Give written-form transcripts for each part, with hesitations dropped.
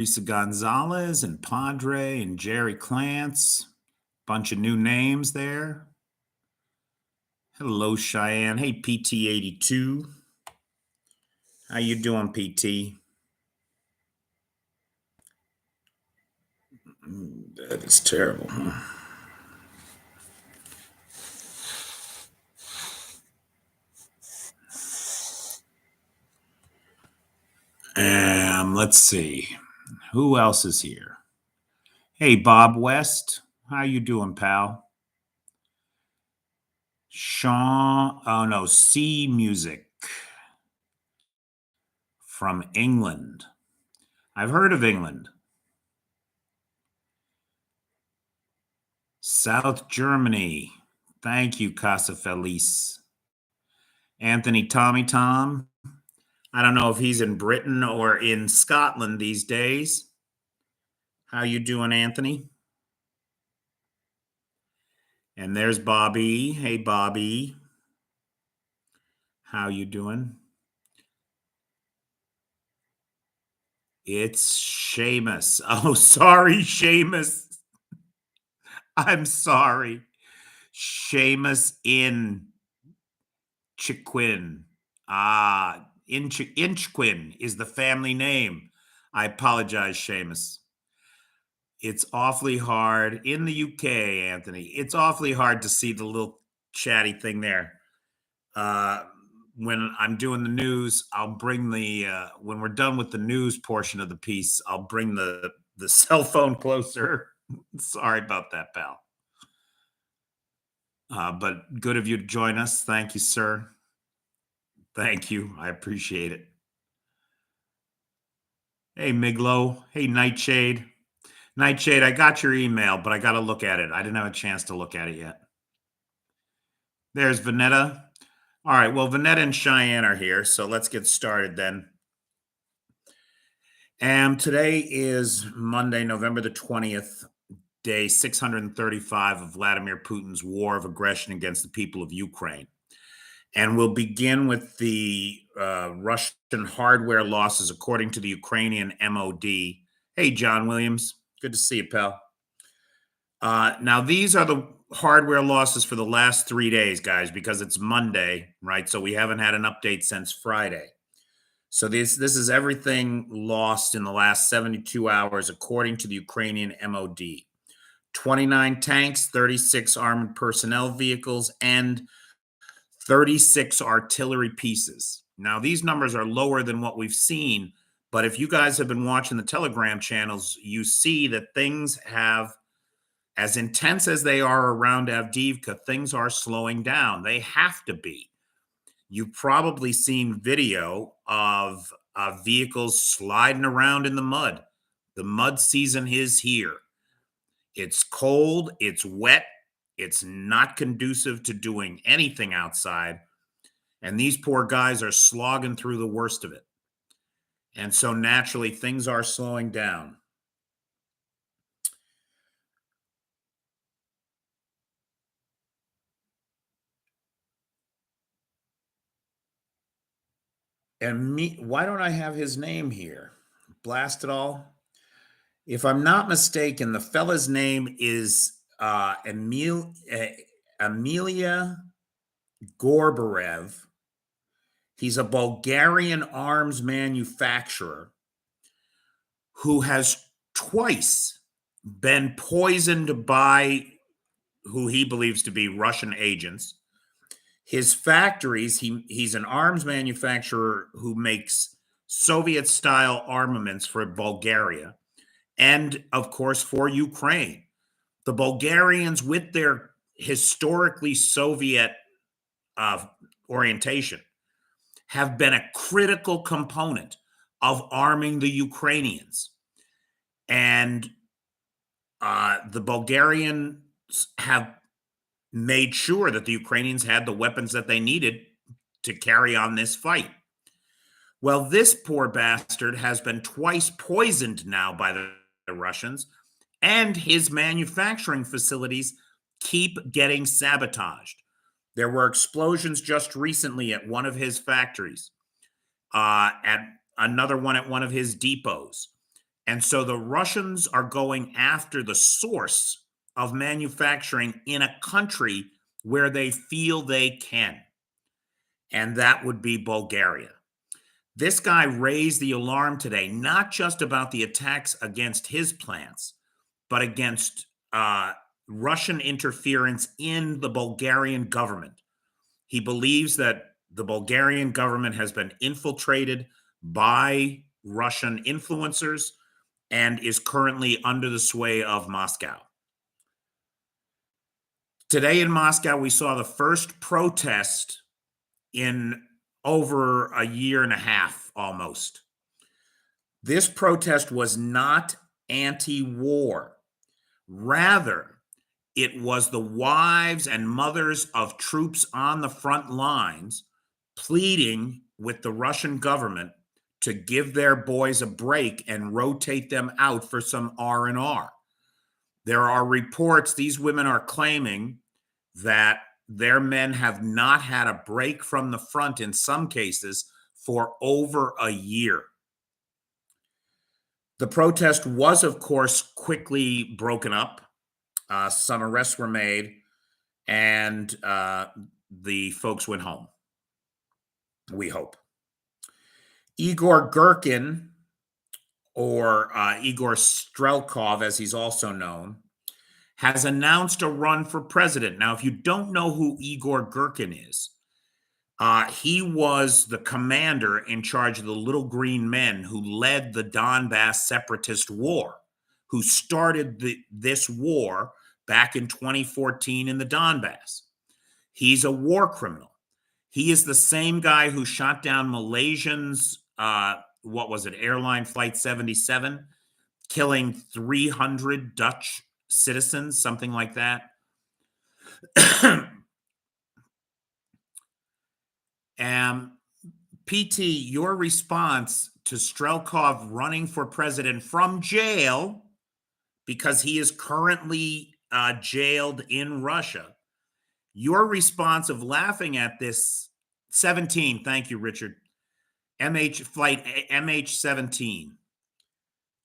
Lisa Gonzalez and Padre and Jerry Clance. Bunch of new names there. Hello, Cheyenne. Hey, PT82. How you doing, PT? That is terrible. Let's see. Who else is here? Hey, Bob West. How you doing, pal? Sean, oh no, C Music from England. I've heard of England. South Germany. Thank you, Casa Feliz. Anthony Tommy Tom. I don't know if he's in Britain or in Scotland these days. How you doing, Anthony? And there's Bobby. Hey, Bobby. How you doing? It's Seamus. Oh, sorry, Seamus. I'm sorry. Seamus in Chiquin. Inchquin is the family name. I apologize, Seamus. It's awfully hard in the UK, Anthony. It's awfully hard to see the little chatty thing there. When I'm doing the news, I'll bring when we're done with the news portion of the piece, I'll bring the cell phone closer. Sorry about that, pal. But good of you to join us. Thank you, sir. Thank you. I appreciate it. Hey, Miglo. Hey, Nightshade. Nightshade, I got your email, but I got to look at it. I didn't have a chance to look at it yet. There's Vanetta. All right. Well, Vanetta and Cheyenne are here, so let's get started then. And today is Monday, November the 20th, day 635 of Vladimir Putin's war of aggression against the people of Ukraine. And we'll begin with the Russian hardware losses, according to the Ukrainian MOD. Hey, John Williams. Good to see you, pal. Now, these are the hardware losses for the last 3 days, guys, because it's Monday, right? So we haven't had an update since Friday. So this is everything lost in the last 72 hours, according to the Ukrainian MOD. 29 tanks, 36 armored personnel vehicles, and 36 artillery pieces. Now, these numbers are lower than what we've seen, but if you guys have been watching the Telegram channels, you see that things have, as intense as they are around Avdiivka, things are slowing down. They have to be. You've probably seen video of vehicles sliding around in the mud. The mud season is here. It's cold, it's wet, it's not conducive to doing anything outside. And these poor guys are slogging through the worst of it. And so naturally, things are slowing down. And why don't I have his name here? Blast it all. If I'm not mistaken, the fella's name is Amelia Gorbarev. He's a Bulgarian arms manufacturer who has twice been poisoned by who he believes to be Russian agents. His factories, he's an arms manufacturer who makes Soviet-style armaments for Bulgaria and, of course, for Ukraine. The Bulgarians, with their historically Soviet orientation, have been a critical component of arming the Ukrainians. And the Bulgarians have made sure that the Ukrainians had the weapons that they needed to carry on this fight. Well, this poor bastard has been twice poisoned now by the Russians, and his manufacturing facilities keep getting sabotaged. There were explosions just recently at one of his factories, at another one at one of his depots. And so the Russians are going after the source of manufacturing in a country where they feel they can, and that would be Bulgaria. This guy raised the alarm today, not just about the attacks against his plants, but against Russian interference in the Bulgarian government. He believes that the Bulgarian government has been infiltrated by Russian influencers and is currently under the sway of Moscow. Today in Moscow, we saw the first protest in over a year and a half almost. This protest was not anti war. Rather, it was the wives and mothers of troops on the front lines pleading with the Russian government to give their boys a break and rotate them out for some R&R. There are reports these women are claiming that their men have not had a break from the front in some cases for over a year. The protest was, of course, quickly broken up. Some arrests were made, and the folks went home. We hope. Igor Girkin, or Igor Strelkov, as he's also known, has announced a run for president. Now, if you don't know who Igor Girkin is, he was the commander in charge of the Little Green Men who led the Donbass separatist war, who started this war back in 2014 in the Donbass. He's a war criminal. He is the same guy who shot down Malaysians, airline flight 77, killing 300 Dutch citizens, something like that. PT, your response to Strelkov running for president from jail, because he is currently jailed in Russia, your response of laughing at this 17, thank you, Richard, flight MH17.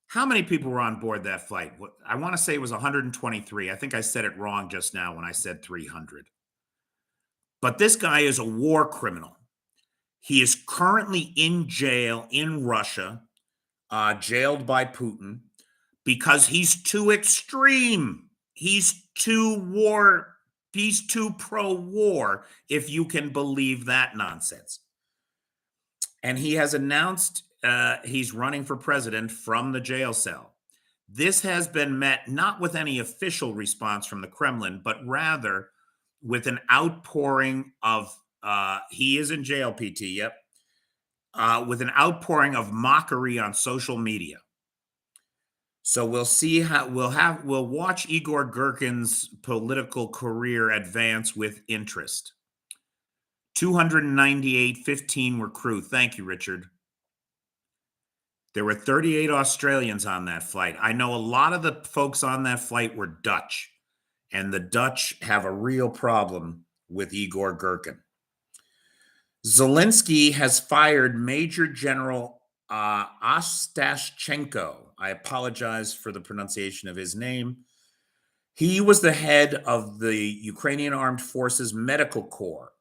How many people were on board that flight? I want to say it was 123. I think I said it wrong just now when I said 300. But this guy is a war criminal. He is currently in jail in Russia, jailed by Putin, because he's too extreme. He's too pro-war, if you can believe that nonsense. And he has announced he's running for president from the jail cell. This has been met not with any official response from the Kremlin, but rather with an outpouring of, he is in jail, PT, yep, with an outpouring of mockery on social media. So we'll see how we'll watch Igor Girkin's political career advance with interest. 298, 15 were crew. Thank you, Richard. There were 38 Australians on that flight. I know a lot of the folks on that flight were Dutch, and the Dutch have a real problem with Igor Girkin. Zelensky has fired Major General Ostashchenko. I apologize for the pronunciation of his name. He was the head of the Ukrainian Armed Forces Medical Corps.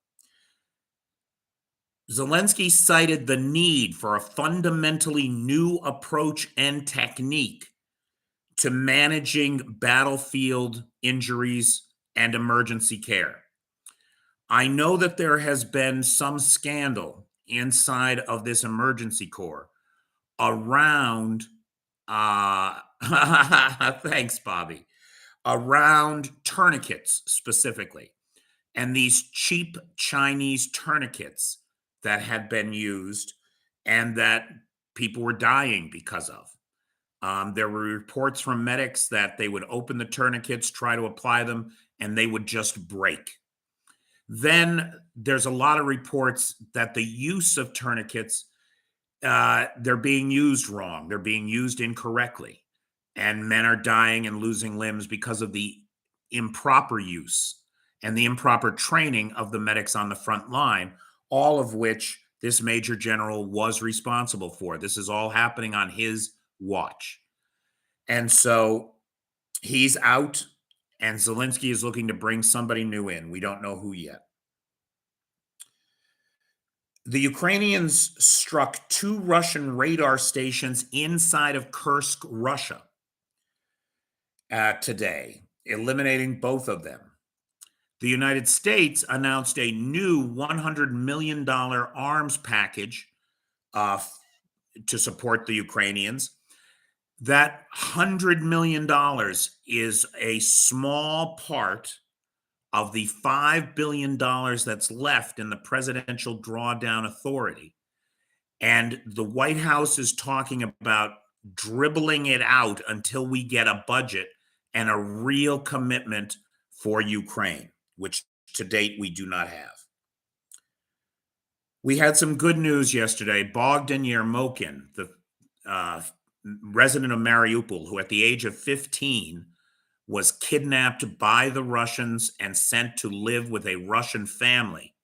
Zelensky cited the need for a fundamentally new approach and technique to managing battlefield injuries and emergency care. I know that there has been some scandal inside of this emergency corps around, thanks, Bobby, around tourniquets specifically, and these cheap Chinese tourniquets that had been used and that people were dying because of. There were reports from medics that they would open the tourniquets, try to apply them, and they would just break. Then there's a lot of reports that the use of tourniquets, they're being used wrong. They're being used incorrectly. And men are dying and losing limbs because of the improper use and the improper training of the medics on the front line, all of which this major general was responsible for. This is all happening on his watch. And so he's out, and Zelensky is looking to bring somebody new in. We don't know who yet. The Ukrainians struck two Russian radar stations inside of Kursk, Russia, today, eliminating both of them. The United States announced a new $100 million arms package uh, to support the Ukrainians. That $100 million is a small part of the $5 billion that's left in the presidential drawdown authority. And the White House is talking about dribbling it out until we get a budget and a real commitment for Ukraine, which to date we do not have. We had some good news yesterday. Bogdan Yermokin, the uh, resident of Mariupol, who at the age of 15 was kidnapped by the Russians and sent to live with a Russian family,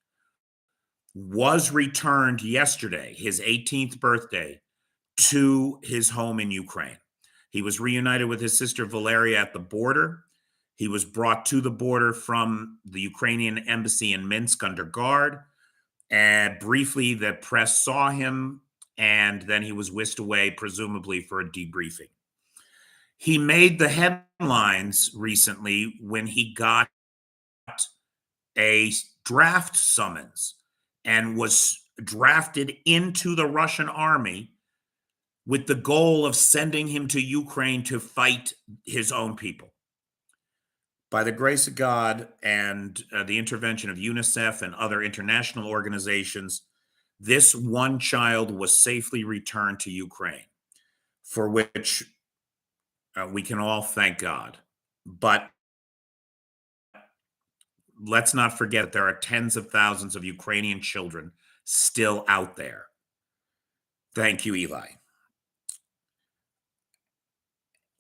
was returned yesterday, his 18th birthday, to his home in Ukraine. He was reunited with his sister Valeria at the border. He was brought to the border from the Ukrainian embassy in Minsk under guard. And briefly, the press saw him, and then he was whisked away, presumably for a debriefing. He made the headlines recently when he got a draft summons and was drafted into the Russian army with the goal of sending him to Ukraine to fight his own people. By the grace of God and the intervention of UNICEF and other international organizations, this one child was safely returned to Ukraine, for which we can all thank God. But let's not forget that there are tens of thousands of Ukrainian children still out there. Thank you, Eli.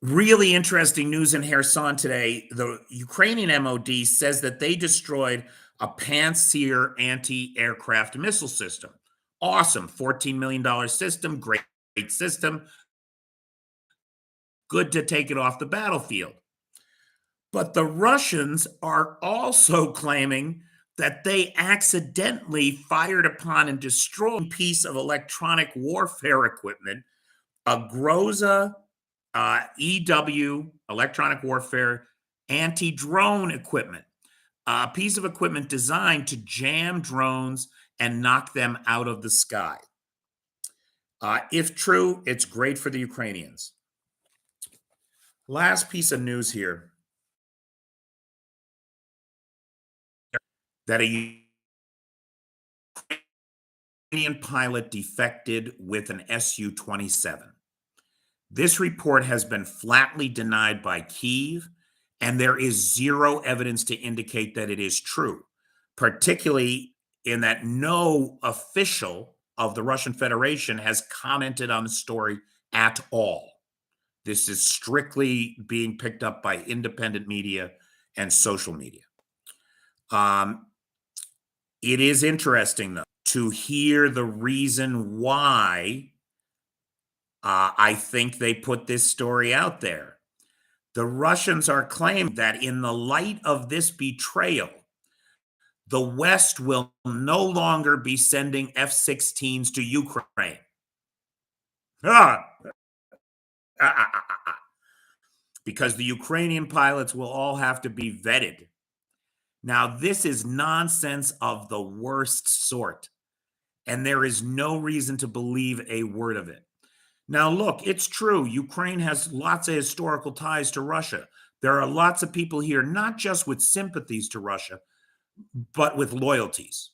Really interesting news in Kherson today. The Ukrainian MOD says that they destroyed a Pantsir anti-aircraft missile system. Awesome. $14 million system. Great system. Good to take it off the battlefield. But the Russians are also claiming that they accidentally fired upon and destroyed a piece of electronic warfare equipment, a Groza EW, electronic warfare, anti-drone equipment, a piece of equipment designed to jam drones and knock them out of the sky. If true, it's great for the Ukrainians. Last piece of news here, that a Ukrainian pilot defected with an Su-27. This report has been flatly denied by Kyiv, and there is zero evidence to indicate that it is true, particularly in that no official of the Russian Federation has commented on the story at all. This is strictly being picked up by independent media and social media. It is interesting, though, to hear the reason why I think they put this story out there. The Russians are claiming that in the light of this betrayal, the West will no longer be sending F-16s to Ukraine. Because the Ukrainian pilots will all have to be vetted. Now, this is nonsense of the worst sort, and there is no reason to believe a word of it. Now, look, it's true. Ukraine has lots of historical ties to Russia. There are lots of people here, not just with sympathies to Russia, but with loyalties.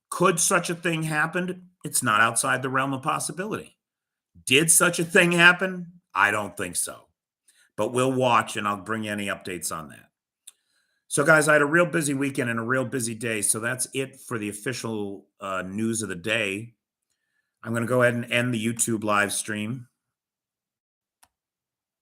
Could such a thing happen? It's not outside the realm of possibility. Did such a thing happen? I don't think so. But we'll watch, and I'll bring you any updates on that. So, guys, I had a real busy weekend and a real busy day. So that's it for the official news of the day. I'm going to go ahead and end the YouTube live stream.